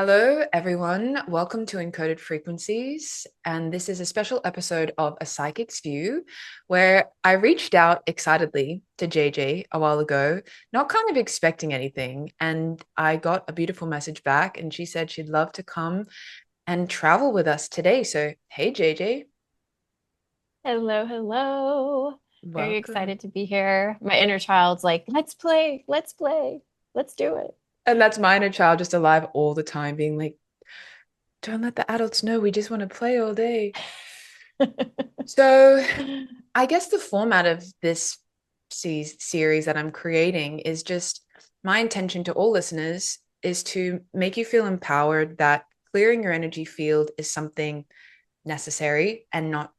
Hello, everyone. Welcome to Encoded Frequencies. And this is a special episode of A Psychic's View, where I reached out excitedly to JJ a while ago, not kind of expecting anything. And I got a beautiful message back, and she said she'd love to come and travel with us today. So, hey, JJ, Hello, hello. Very welcome. excited to be here. My inner child's like, let's play, let's do it. And that's my inner child just alive all the time, being like, don't let the adults know we just want to play all day. So, I guess the format of this series that I'm creating is just my intention to all listeners is to make you feel empowered that clearing your energy field is something necessary and not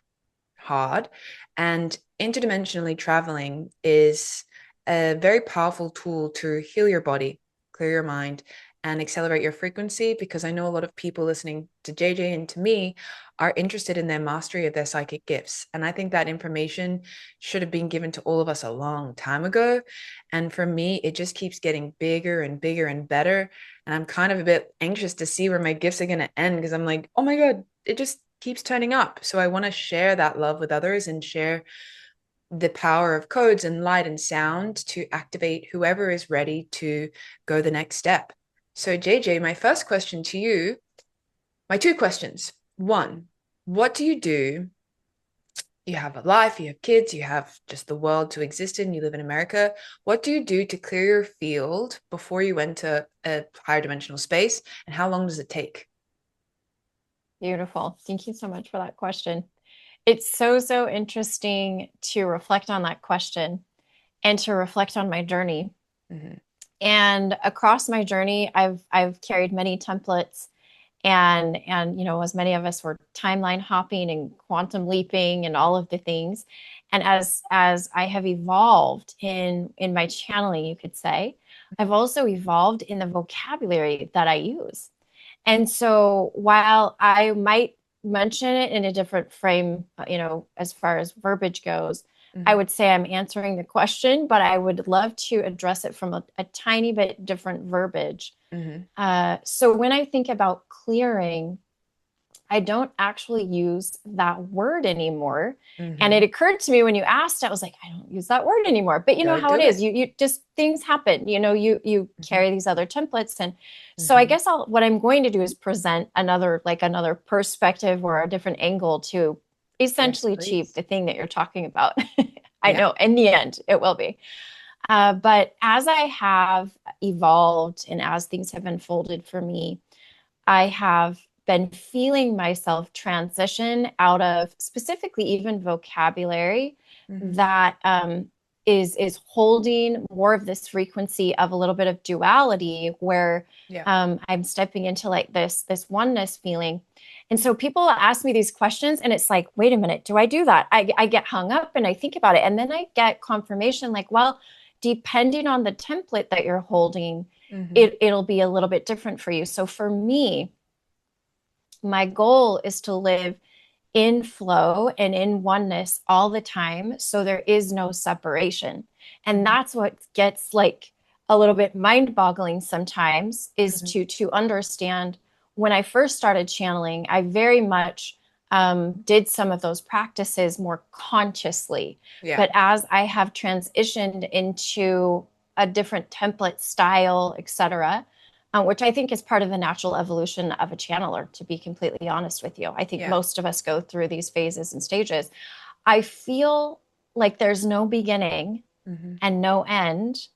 hard. And interdimensionally traveling is a very powerful tool to heal your body, clear your mind, and accelerate your frequency. Because I know a lot of people listening to JJ and to me are interested in their mastery of their psychic gifts. And I think that information should have been given to all of us a long time ago. And for me, it just keeps getting bigger and bigger and better. And I'm kind of a bit anxious to see where my gifts are going to end because I'm like, oh my God, it just keeps turning up. So I want to share that love with others and share the power of codes and light and sound to activate whoever is ready to go the next step. So, JJ, my first question to you, my two questions. One, what do you do? You have a life, you have kids, you have just the world to exist in, you live in America. What do you do to clear your field before you enter a higher dimensional space? And how long does it take? Beautiful. Thank you so much for that question. It's so interesting to reflect on that question and to reflect on my journey. Mm-hmm. And across my journey, I've carried many templates and as many of us were timeline hopping and quantum leaping and all of the things. And as I have evolved in my channeling, you could say, I've also evolved in the vocabulary that I use. And so while I might mention it in a different frame, as far as verbiage goes, I Mm-hmm. would say I'm answering the question, but I would love to address it from a tiny bit different verbiage. Mm-hmm. So when I think about clearing, I don't actually use that word anymore. And Mm-hmm. it occurred to me when you asked, I was like, I don't use that word anymore. But you know Go how it do is. it. You just things happen. You Mm-hmm. carry these other templates. And so I Mm-hmm. guess what I'm going to do is present another perspective or a different angle to Yes, essentially achieve please. the thing that you're talking about. I Yeah. know in the end it will be. But as I have evolved and as things have unfolded for me, I have been feeling myself transition out of specifically even vocabulary Mm-hmm. that is holding more of this frequency of a little bit of duality where Yeah. I'm stepping into like this oneness feeling. And so people ask me these questions and it's like, wait a minute, do I do that? I get hung up and I think about it. And then I get confirmation like, well, depending on the template that you're holding, Mm-hmm. it'll be a little bit different for you. So for me, my goal is to live in flow and in oneness all the time. So there is no separation. And Mm-hmm. that's what gets like a little bit mind boggling sometimes is Mm-hmm. to understand when I first started channeling, I very much did some of those practices more consciously. Yeah. But as I have transitioned into a different template style, etc., which I think is part of the natural evolution of a channeler, to be completely honest with you. I think Yeah. most of us go through these phases and stages. I feel like there's no beginning Mm-hmm. and no end,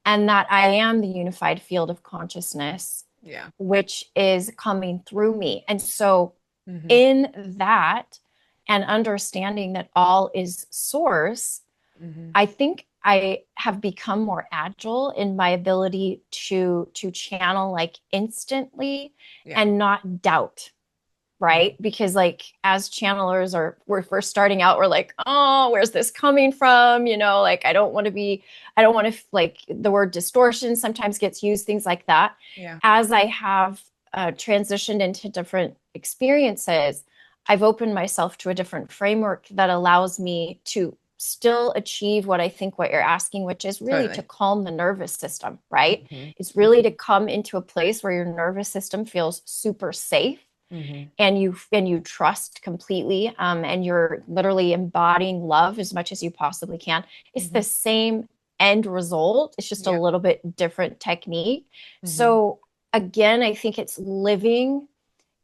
and that I am the unified field of consciousness, Yeah. which is coming through me. And so, Mm-hmm. in that, and understanding that all is source, Mm-hmm. I think I have become more agile in my ability to channel like instantly Yeah. and not doubt, Mm-hmm. right? Because like as channelers or we're first starting out, we're like, oh, where's this coming from? Like I don't want to like the word distortion sometimes gets used, things like that. Yeah. As I have transitioned into different experiences, I've opened myself to a different framework that allows me to still achieve what I think what you're asking, which is really to Totally. calm the nervous system, right? Hmm. It's really to come into a place where your nervous system feels super safe Hmm. and you trust completely, and you're literally embodying love as much as you possibly can. It's Hmm. the same end result, it's just a Yeah. little bit different technique. Hmm. So again, I think it's living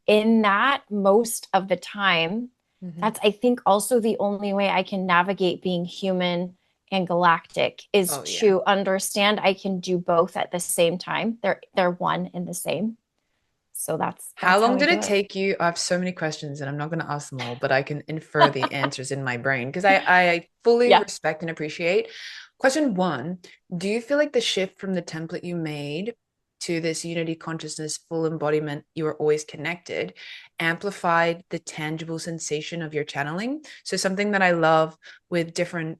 in that most of the time. Hmm. That's, I think, also the only way I can navigate being human and galactic is Oh yeah. to understand I can do both at the same time. They're one and the same. So How that's how long I did do it it. take you? I have so many questions and I'm not going to ask them all, but I can infer the answers in my brain because I fully Yeah. respect and appreciate. Question one, do you feel like the shift from the template you made to this unity consciousness, full embodiment, you are always connected, amplified the tangible sensation of your channeling? So something that I love with different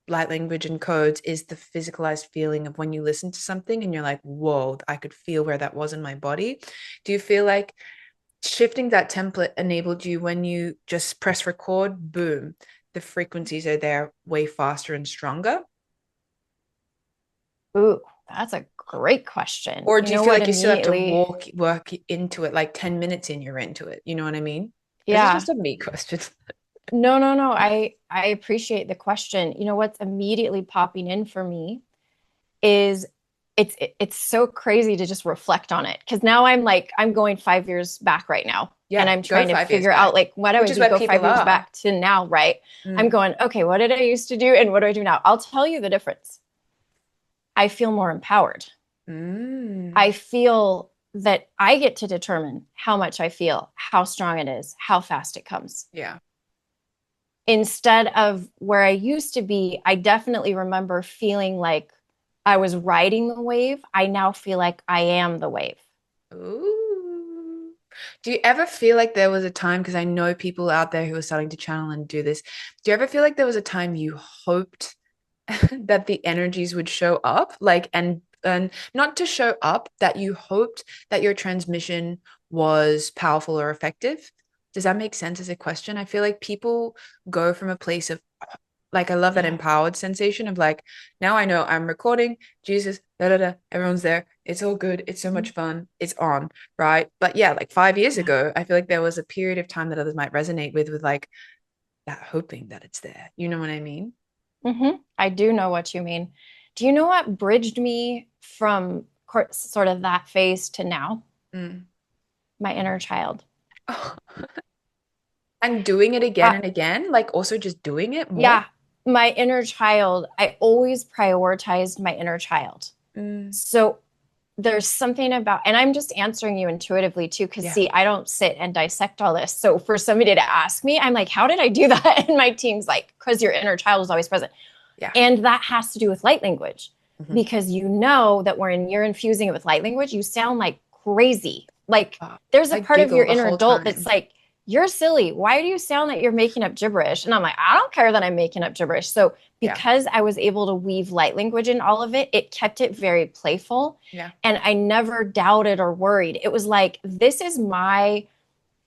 light language and codes is the physicalized feeling of when you listen to something and you're like, whoa, I could feel where that was in my body. Do you feel like shifting that template enabled you when you just press record, boom, the frequencies are there way faster and stronger? Ooh, that's a great question. Or You do you know feel what? like you still have to Immediately, work into it, like 10 minutes in, you're into it? You know what I mean? This is yeah. just a me question. No, no, no. I appreciate the question. You know what's immediately popping in for me is it's so crazy to just reflect on it because now I'm going 5 years back right now, and Yeah, I'm go trying to 5 years figure out back, like what do I which is do? where Go people 5 years are. back to now, right? I'm Mm. going, okay, what did I used to do and what do I do now? I'll tell you the difference. I feel more empowered. I Mm. feel that I get to determine how much I feel, how strong it is, how fast it comes. Yeah. Instead of where I used to be, I definitely remember feeling like I was riding the wave. I now feel like I am the wave. Ooh. Do you ever feel like there was a time, because I know people out there who are starting to channel and do this, do you ever feel like there was a time you hoped that the energies would show up, like, and not to show up, that you hoped that your transmission was powerful or effective? Does that make sense as a question? I feel like people go from a place of, like, I love that Yeah. empowered sensation of like, now I know I'm recording, Jesus, da da da, everyone's there. It's all good. It's so much fun. It's on, right? But yeah, like 5 years Yeah. ago, I feel like there was a period of time that others might resonate with like that hoping that it's there. You know what I mean? I do know what you mean. Do you know what bridged me from sort of that phase to now? Mm. My inner child. And doing it again Uh, and again, like also just doing it more. yeah, my inner child. I always prioritized my inner child. Mm. So there's something about, and I'm just answering you intuitively too, because Yeah. see, I don't sit and dissect all this. So for somebody to ask me, I'm like, how did I do that? And my team's like, because your inner child is always present. Yeah. And that has to do with light language, Hmm. because you know that when you're infusing it with light language, you sound like crazy. Like Oh, there's a I part of your giggle the inner whole adult that's time. like, you're silly. Why do you sound like you're making up gibberish? And I'm like, I don't care that I'm making up gibberish. So Yeah. because I was able to weave light language in all of it, it kept it very playful. Yeah. And I never doubted or worried. It was like, this is my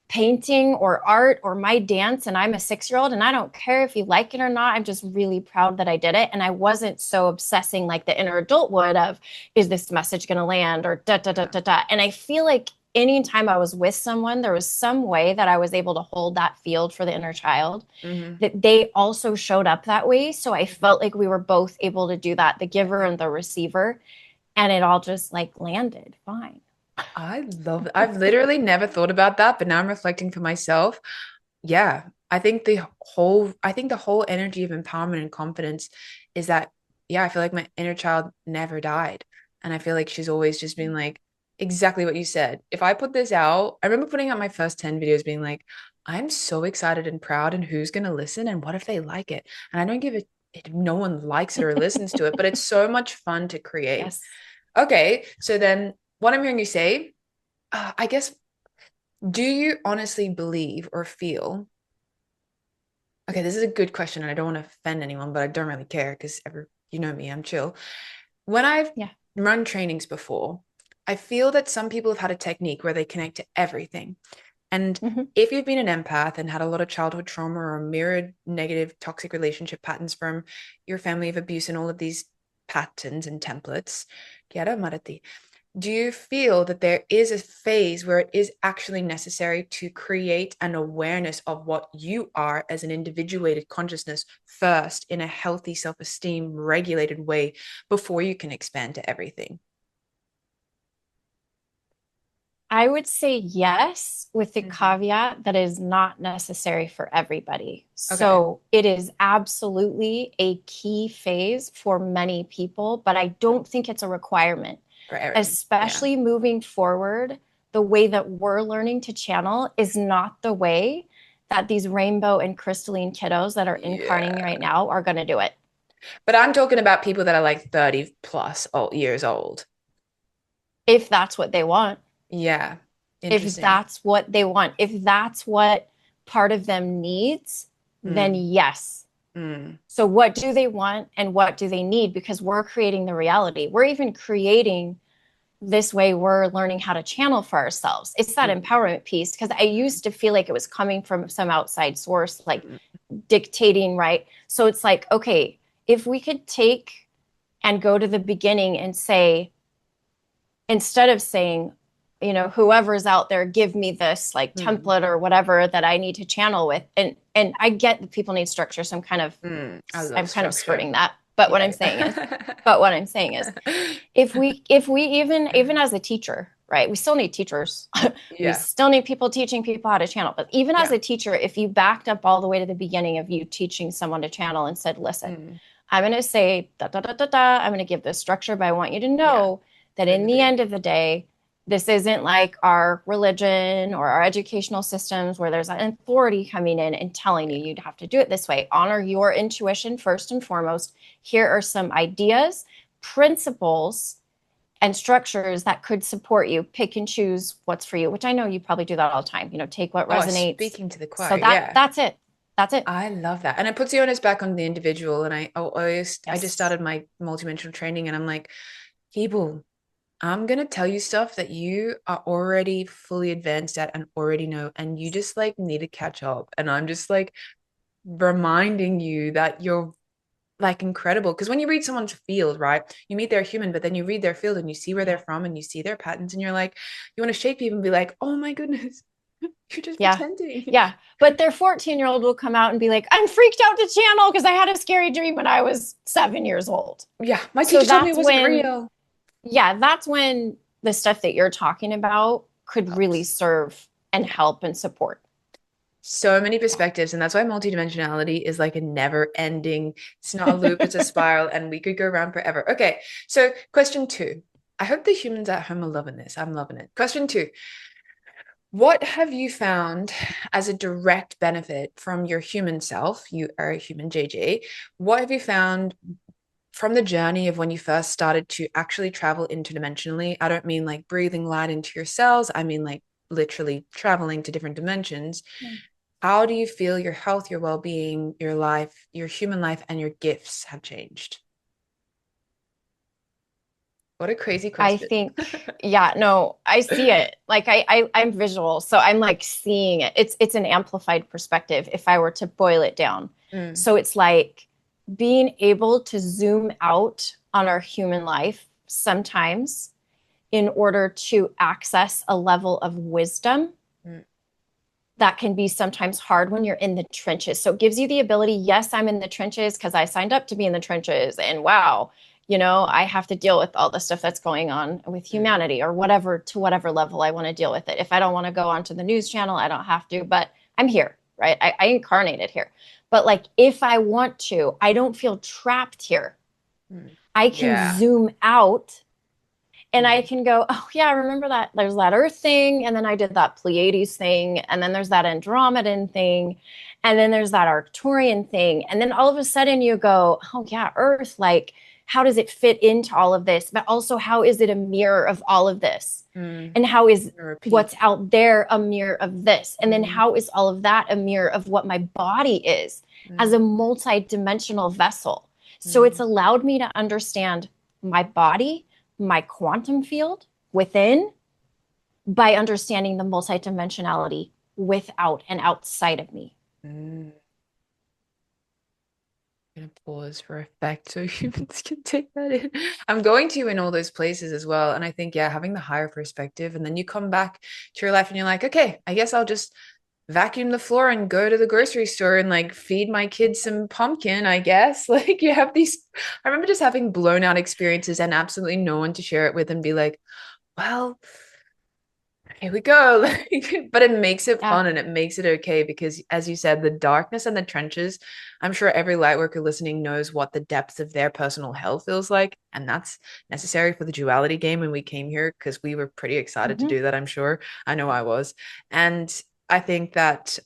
painting or art or my dance, and I'm a 6 year old, and I don't care if you like it or not. I'm just really proud that I did it. And I wasn't so obsessing like the inner adult would of, is this message going to land or da da da Yeah. da da. And I feel like anytime I was with someone, there was some way that I was able to hold that field for the inner child, Hmm. that they also showed up that way. So I Hmm. felt like we were both able to do that, the giver and the receiver, and it all just like landed fine. I love it. I've literally never thought about that, but now I'm reflecting for myself. Yeah, I think the whole energy of empowerment and confidence is that, yeah, I feel like my inner child never died. And I feel like she's always just been like exactly what you said. If I put this out, I remember putting out my first 10 videos being like, I'm so excited and proud, and who's going to listen? And what if they like it? And I don't give a if no one likes it or listens to it, but it's so much fun to create. Yes. Okay, so then what I'm hearing you say, I guess, do you honestly believe or feel? Okay, this is a good question, and I don't want to offend anyone, but I don't really care because you know me, I'm chill. When I've Yeah. run trainings before, I feel that some people have had a technique where they connect to everything. And Mhm. if you've been an empath and had a lot of childhood trauma or mirrored negative toxic relationship patterns from your family of abuse and all of these patterns and templates, Kiara Marati, do you feel that there is a phase where it is actually necessary to create an awareness of what you are as an individuated consciousness first in a healthy self-esteem regulated way before you can expand to everything? I would say yes, with the Mm-hmm. caveat that is not necessary for everybody. Okay. So it is absolutely a key phase for many people, but I don't think it's a requirement, For everyone. Yeah. especially moving forward. The way that we're learning to channel is not the way that these rainbow and crystalline kiddos that are incarnating Yeah. right now are going to do it. But I'm talking about people that are like 30 plus old years old. If that's what they want. Yeah. If Interesting. that's what they want, if that's what part of them needs, then Mm, yes. mm, So, what do they want and what do they need? Because we're creating the reality. We're even creating this way we're learning how to channel for ourselves. It's that mm, empowerment piece. Because I mm, used to feel like it was coming from some outside source, like mm, dictating, right? So, it's like, okay, if we could take and go to the beginning and say, instead of saying, whoever's out there, give me this like mm, template or whatever that I need to channel with. And I get that people need structure. So I love I'm kind of structure. skirting that. But what I'm Yeah. saying is, but what I'm saying is, if we even as a teacher, right? We still need teachers. We Yeah. still need people teaching people how to channel. But even as Yeah. a teacher, if you backed up all the way to the beginning of you teaching someone to channel and said, listen, Mm, I'm going to say da da da da da. I'm going to give this structure, but I want you to yeah. know that During in the the beginning. end of the day, this isn't like our religion or our educational systems where there's an authority coming in and telling you Yeah. you'd have to do it this way. Honor your intuition first and foremost. Here are some ideas, principles, and structures that could support you. Pick and choose what's for you, which I know you probably do that all the time. Take what Oh, resonates. speaking to the So choir. that Yeah. that's it. That's it. I love that. And it puts the onus back on the individual. And I just Yes. started my multidimensional training and I'm like, people, I'm gonna tell you stuff that you are already fully advanced at and already know, and you just like need to catch up. And I'm just like reminding you that you're like incredible. Because when you read someone's field, right, you meet their human, but then you read their field and you see where they're Yeah. from and you see their patterns, and you're like, you want to shake people and be like, oh my goodness, you're just Yeah. pretending. Yeah. But their 14-year-old will come out and be like, I'm freaked out to channel because I had a scary dream when I was 7 years old. Yeah, my So teacher told me it that's wasn't when, real. yeah, that's when the stuff that you're talking about could really Helps. serve and Yeah. help and support. So many perspectives, and that's why multidimensionality is like a never ending, it's not a loop, it's a spiral, and we could go around forever. Okay, so question two. I hope the humans at home are loving this. I'm loving it. Question two. What have you found as a direct benefit from your human self? You are a human JJ. What have you found from the journey of when you first started to actually travel interdimensionally? I don't mean like breathing light into your cells. I mean like literally traveling to different dimensions. How do you feel your health, your well-being, your life, your human life, and your gifts have changed? What a crazy I question. think, yeah, no, I see it. Like I'm visual, so I'm like seeing it. It's an amplified perspective if I were to boil it down. Mm, So it's like being able to zoom out on our human life sometimes in order to access a level of wisdom mm, that can be sometimes hard when you're in the trenches. So it gives you the ability, yes, I'm in the trenches because I signed up to be in the trenches. And wow, I have to deal with all the stuff that's going on with mm, humanity or whatever, to whatever level I want to deal with it. If I don't want to go onto the news channel, I don't have to, but I'm here, right? I incarnated here. But like if I want to, I don't feel trapped here. mm. I can Yeah. zoom out and I Mm, can go, oh yeah, I remember that there's that Earth thing, and then I did that Pleiades thing, and then there's that Andromedan thing, and then there's that Arcturian thing, and then all of a sudden you go, oh yeah, Earth, like how does it fit into all of this? But also, how is it a mirror of all of this? mm. And how is Repeat. what's out there a mirror of this? And then Mm, how is all of that a mirror of what my body is as a mm, multi-dimensional vessel? So it's mm, allowed me to understand my body, my quantum field within by understanding the multidimensionality without and outside of me. Mm. I'm gonna pause for effect so humans can take that in. I'm going to in all those places as well. And I think, yeah, having the higher perspective, and then you come back to your life and you're like, okay, I guess I'll just vacuum the floor and go to the grocery store and like feed my kids some pumpkin, I guess. Like you have these, I remember just having blown out experiences and absolutely no one to share it with and be like, well, here we go. Like, but it makes it Yeah. fun and it makes it okay because, as you said, the darkness and the trenches, I'm sure every light worker listening knows what the depth of their personal hell feels like. And that's necessary for the duality game when we came here because we were pretty excited to Mm-hmm. do that, I'm sure. I know I was. And I think that,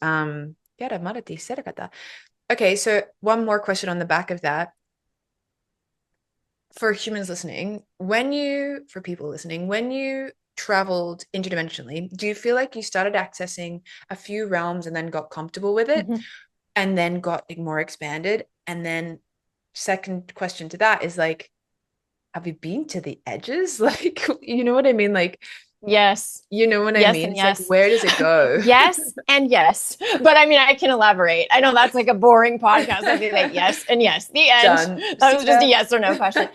okay, so one more question on the back of that for humans listening, for people listening, when you traveled interdimensionally, do you feel like you started accessing a few realms and then got comfortable with it Mm-hmm. and then got more expanded? And then, second question to that is like, have you been to the edges? Like, you know what I mean? Like, Yes. you know what I Yes mean? and It's like, yes. where does it go? Yes and yes. But I mean, I can elaborate. I know that's like a boring podcast. I'd be like, yes and yes. The end. Done. That See was just a ya. yes or no question.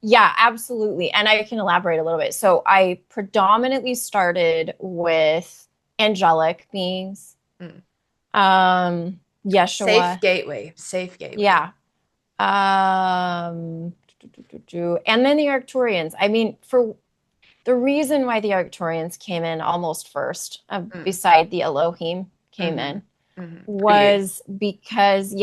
Yeah, absolutely. And I can elaborate a little bit. So I predominantly started with angelic beings. Mm. Safe Yeshua. gateway. Safe gateway. Yeah. And then the Arcturians. I mean, for the reason why the Arcturians came in almost first, Mm. beside the Elohim came Mm-hmm. in, Mm-hmm. For you. was because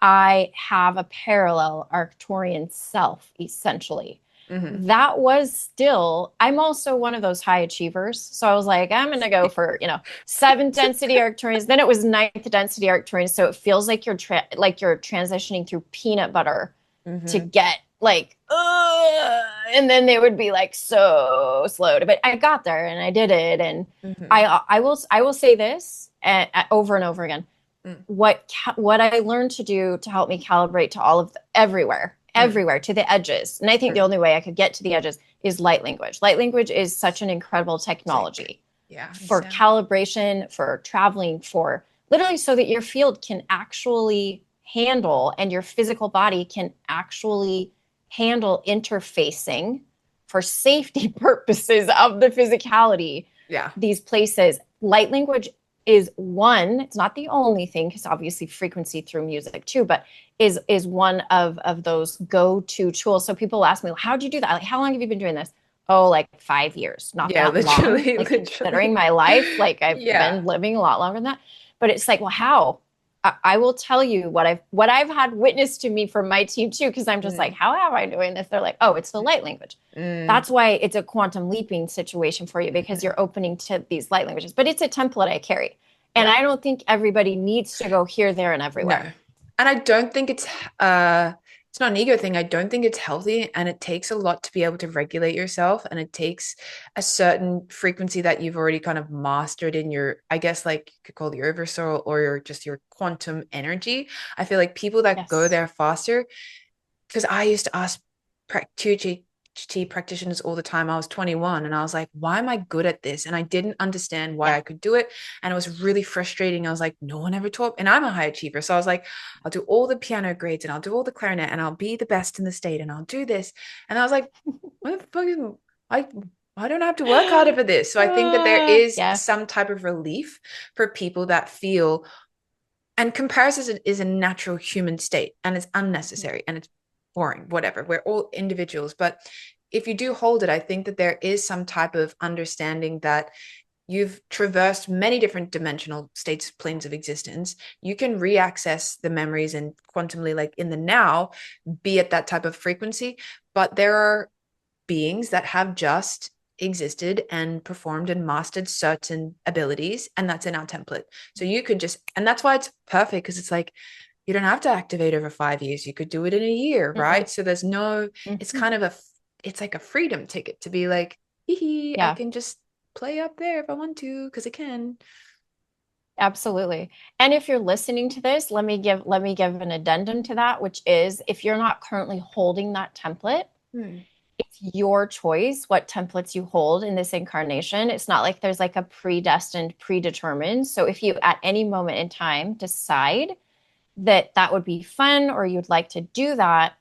I have a parallel Arcturian self, essentially. Mm-hmm. That was still, I'm also one of those high achievers. So I was like, I'm going to go for, seventh density Arcturians. Then it was ninth density Arcturians. So it feels like like you're transitioning through peanut butter to Mm-hmm. get like, and then they would be like so slow but I got there and I did it. And Mm-hmm. I will say this over and over again. Mm. What I learned to do to help me calibrate to all of Mm. everywhere to the edges. And I think the Mm. only way I could get to the edges is light language. Light language is such an incredible Sick. technology Yeah, me for too. calibration, for traveling, for literally so that your field can actually handle and your physical body can actually handle interfacing for safety purposes of the physicality. Yeah. These places, light language is one, it's not the only thing because obviously frequency through music too, but is one of those go-to tools. So people ask me, well, how'd you do that? Like, how long have you been doing this? Oh, like 5 years, not Yeah, that long. literally, Like literally. considering my life, like I've Yeah. been living a lot longer than that. But it's like, well, how? I will tell you what I've had witnessed to me from my team too, because I'm just like, Mm. how am I doing this? They're like, oh, it's the light language. Mm. That's why it's a quantum leaping situation for you because Mhm. you're opening to these light languages. But it's a template I carry. And Yeah. I don't think everybody needs to go here, there, and No. everywhere. And I don't think it's not an ego thing. I don't think it's healthy and it takes a lot to be able to regulate yourself and it takes a certain frequency that you've already kind of mastered in your, I guess like you could call the oversoul or your quantum energy. I feel like people that go Yes. there faster because I used to ask 2T practitioners all the time. I was 21 and I was like, why am I good at this? And I didn't understand why Yeah. I could do it. And it was really frustrating. I was like, no one ever taught. And I'm a high achiever. So I was like, I'll do all the piano grades and I'll do all the clarinet and I'll be the best in the state and I'll do this. And I was like, what the fuck is I I don't have to work harder for this. So I think that there is Yeah. some type of relief for people that feel and comparison is a natural human state and it's unnecessary and it's boring, whatever. We're all individuals. But if you do hold it, I think that there is some type of understanding that you've traversed many different dimensional states, planes of existence. You can reaccess the memories and quantumly, like in the now, be at that type of frequency. But there are beings that have just existed and performed and mastered certain abilities, and that's in our template. So you could just, and that's why it's perfect because it's like you don't have to activate over 5 years. You could do it in a year, Mm-mm. right? So there's no, it's Mm-hmm. kind of it's like a freedom ticket to be like, hee I Yeah. can just play up there if I want to because I can. Absolutely. And if you're listening to this, let me give an addendum to that, which is if you're not currently holding that template, Hmm. it's your choice what templates you hold in this incarnation. It's not like there's like a predestined, predetermined. So if you at any moment in time decide that that would be fun or you'd like to do that,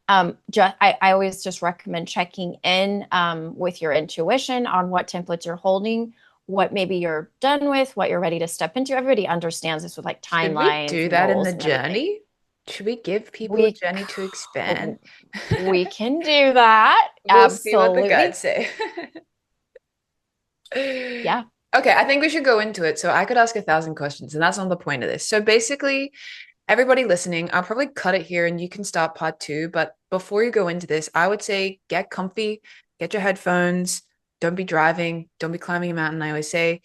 I always just recommend checking in with your intuition on what templates you're holding, what maybe you're done with, what you're ready to step into. Everybody understands this with like Should we timelines do and that in the goals and everything. journey? Should we give people a We journey to expand? we can do that. We'll see what the Absolutely. guides say. Yeah. Okay, I think we should go into it. So I could ask 1,000 questions, and that's not the point of this. So basically, everybody listening, I'll probably cut it here and you can start part two. But before you go into this, I would say get comfy, get your headphones, don't be driving, don't be climbing a mountain, I always say.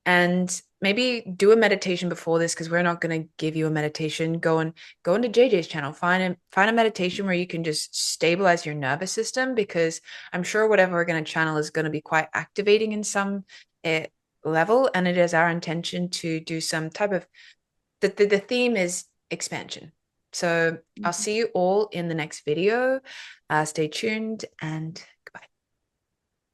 And maybe do a meditation before this because we're not going to give you a meditation. Go into JJ's channel, find a meditation where you can just stabilize your nervous system because I'm sure whatever we're going to channel is going to be quite activating in some uh, level, and it is our intention to do some type of the theme is expansion. So I'll see you all in the next video. Stay tuned and